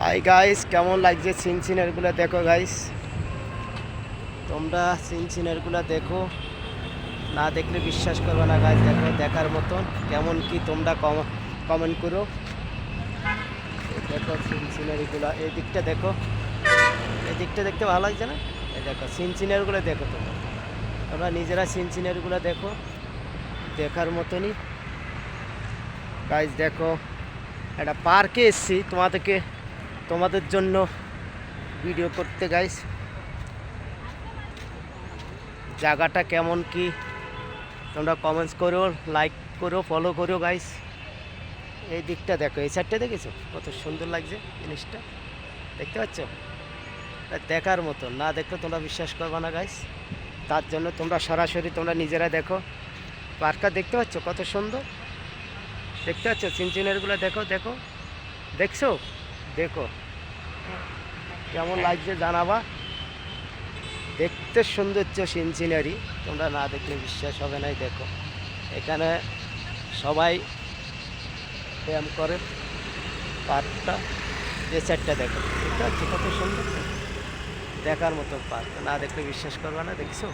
Hi guys, কেমন লাগছে সিনসিনারিগুলো দেখো গাইস। তোমরা সিনসিনারিগুলো দেখো, না দেখলে বিশ্বাস করবে না গাইস। দেখো, দেখার মতন। কেমন কি তোমরা কমেন্ট করো। দেখো সিনসিনারিগুলো, এই দিকটা দেখো, এই দিকটা দেখতে ভালো লাগছে না? এই দেখো সিনসিনারিগুলো দেখো, তোমরা নিজেরা সিনসিনারিগুলো দেখো, দেখার মতনই গাইস। দেখো, একটা পার্কে এসেছি তোমাদের জন্য ভিডিও করতে গাইস। জায়গাটা কেমন কি তোমরা কমেন্টস করো, লাইক করো, ফলো করো গাইস। এই দিকটা দেখো, এই সাইডটা দেখেছো কত সুন্দর লাগছে জিনিসটা, দেখতে পাচ্ছ? দেখার মতো, না দেখলে তোমরা বিশ্বাস করবে না গাইস। তার জন্য তোমরা সরাসরি তোমরা নিজেরা দেখো। পার্কটা দেখতে পাচ্ছ কত সুন্দর, দেখতে পাচ্ছ? সিনসিনারিগুলো দেখো, দেখো, দেখছো? দেখো কেমন লাগছে জানাবা। দেখতে সৌন্দর্য সিনসিনারি, তোমরা না দেখলে বিশ্বাস হবে না। দেখো, এখানে সবাই ব্যায়াম করে। পার্কটা যে সাইডটা দেখো, দেখতে পাচ্ছি কত সুন্দর, দেখার মতো পার্ক। না দেখলে বিশ্বাস করবে না। দেখছো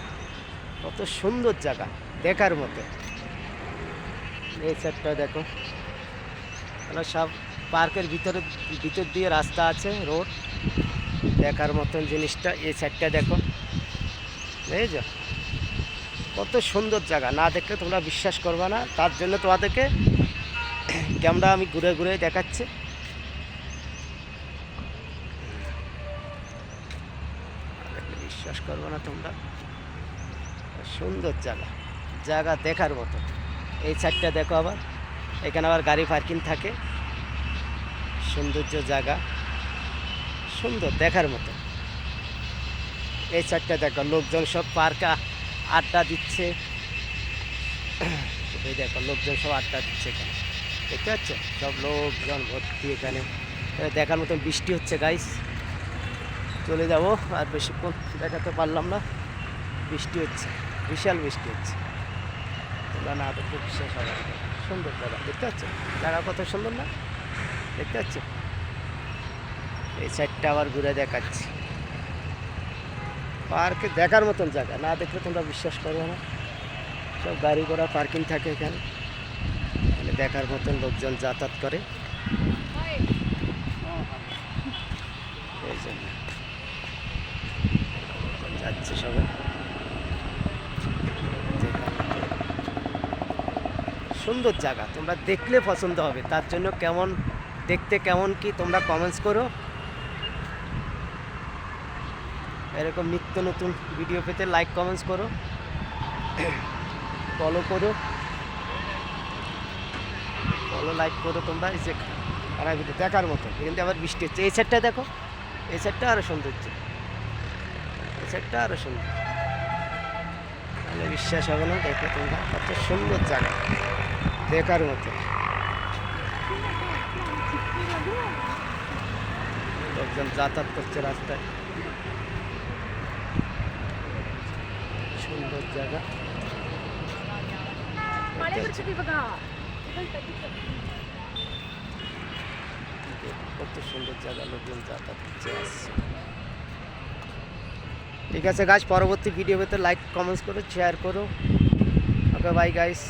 কত সুন্দর জায়গা, দেখার মতো। এই সাইডটা দেখো, সব পার্কের ভিতর দিয়ে রাস্তা আছে, রোড, দেখার মতন জিনিসটা। এই সাইডটা দেখো, বুঝেছ কত সুন্দর জায়গা, না দেখলে তোমরা বিশ্বাস করবে না। তার জন্য তোমাদেরকে ক্যামেরা আমি ঘুরে ঘুরে দেখাচ্ছি। দেখলে বিশ্বাস করবে না তোমরা, সুন্দর জায়গা দেখার মতো। এই সাইডটা দেখো, আবার এখানে আবার গাড়ি পার্কিং থাকে। সৌন্দর্য জায়গা, সুন্দর দেখার মতো। এই সাইডটা দেখো, লোকজন সব পার্কে আড্ডা দিচ্ছে। এই দেখো, লোকজন সব আড্ডা দিচ্ছে এখানে, দেখতে পাচ্ছ? সব লোকজন ভর্তি এখানে। দেখার মতন বৃষ্টি হচ্ছে গাইস। চলে যাব, আর বেশিক্ষণ দেখাতে পারলাম না। বৃষ্টি হচ্ছে, বিশাল বৃষ্টি হচ্ছে। তোমরা না দেখতে বিশ্বাস হবে না। সুন্দর জায়গা, দেখতে পাচ্ছ? জায়গা কত সুন্দর না, দেখতে পাচ্ছ? এই সাইডটা আবার ঘুরে দেখাচ্ছি। পার্কে দেখার মতন জায়গা, না দেখলে তোমরা বিশ্বাস করবে না। সব গাড়ি ঘোড়া পার্কিং থাকে এখানে, এখানে দেখার মতন লোকজন যাতায়াত করে। এই জন্য যাচ্ছে সবাই। সুন্দর জায়গা, তোমরা দেখলে পছন্দ হবে। তার জন্য কেমন দেখতে, কেমন কি তোমরা কমেন্টস করো। এরকম নিত্য নতুন ভিডিও পেতে লাইক কমেন্টস করো, ফলো করো, লাইক করো তোমরা। এই যে খারাপ ভিডিও দেখার মতো। কিন্তু আবার বৃষ্টি হচ্ছে। এই সাইডটা দেখো, এই সাইডটা আরও সৌন্দর্য, এই সাইডটা আরও সুন্দর। তাহলে বিশ্বাস হবে না। দেখো তোমরা কত সুন্দর জায়গা, দেখার মতো। লোকজন যাতায়াত করছে রাস্তায়, সুন্দর জায়গা। কত সুন্দর জায়গা, লোকজন যাতায়াত করছে, আসছে। ঠিক আছে গাইস, পরবর্তী ভিডিও পেতে লাইক কমেন্টস করো, শেয়ার করো। Okay bye guys.